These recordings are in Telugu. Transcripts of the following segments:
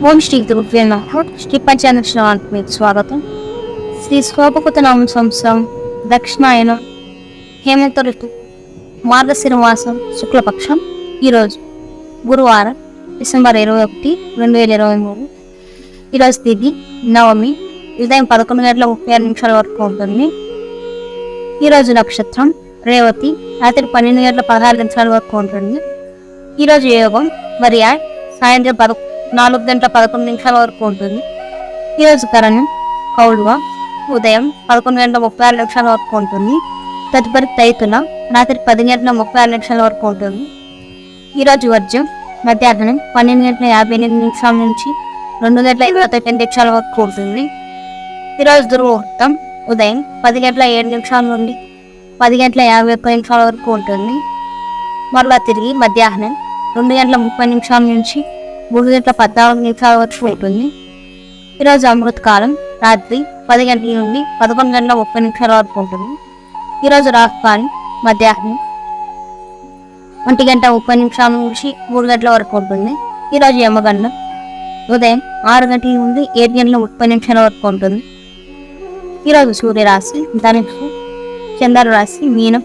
ఓం శ్రీ గురుభ్యో నమః. శ్రీ పంచాంగ మీకు స్వాగతం. శ్రీ శోభకృత నామ సంవత్సరం దక్షిణాయనం హేమంత ఋతు మార్గశిర మాసం శుక్లపక్షం. ఈరోజు గురువారం డిసెంబర్ 21, 2023. ఈరోజు తిథి నవమి. ఉదయం 11:36 వరకు ఉంటుంది. ఈరోజు నక్షత్రం రేవతి. రాత్రి 12:16 వరకు ఉంటుంది. ఈరోజు యోగం మరియా సాయంత్రం 4:11 వరకు ఉంటుంది. ఈరోజు కరణం కౌలువ. ఉదయం 11:36 వరకు ఉంటుంది. తదుపరి తైతుల. రాత్రి 10:36 వరకు ఉంటుంది. ఈరోజు వర్జం మధ్యాహ్నం 12:58 నుంచి 2:29 వరకు ఉంటుంది. ఈరోజు దుర్ముహూర్తం ఉదయం 10:07 నుండి 10:51 వరకు ఉంటుంది. మరలా తిరిగి మధ్యాహ్నం 2:30 నుంచి 3:14 వరకు ఉంటుంది. ఈరోజు అమృతకాలం రాత్రి 10 గంటల నుండి 11:30 వరకు ఉంటుంది. ఈరోజు రాహుకాలం మధ్యాహ్నం 1:30 నుంచి 3 గంటల వరకు ఉంటుంది. ఈరోజు యమగండం ఉదయం 6 గంటల నుండి 7:30 వరకు ఉంటుంది. ఈరోజు సూర్యరాశి ధనుస్సు, చంద్రరాశి మీనం.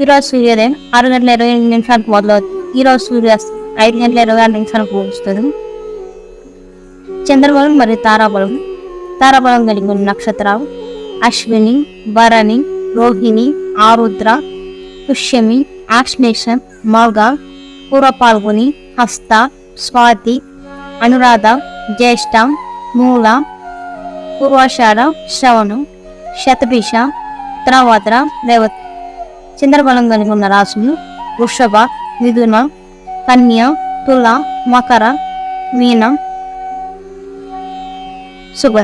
ఈరోజు సూర్యోదయం 6:28 మొదలవుతుంది. ఈరోజు సూర్యాస్తం 5:26 ముగుస్తుంది. చంద్రబలం మరియు తారాబలం. తారాబలం కలిగి ఉన్న నక్షత్రాలు అశ్విని, భరణి, రోహిణి, ఆరుద్ర, పుష్యమి, ఆశ్లేషం, మగ, పూర్వ పాల్గొని, హస్త, స్వాతి, అనురాధ, జ్యేష్ఠ, మూల, పూర్వాషాఢ, శ్రవణం, శతభిష, ఉత్తరాభద్ర, రేవతి. చంద్రబలం కలిగి ఉన్న రాశులు వృషభ, మిథున, కన్య, తుల, మకర, మీనం, శుభ.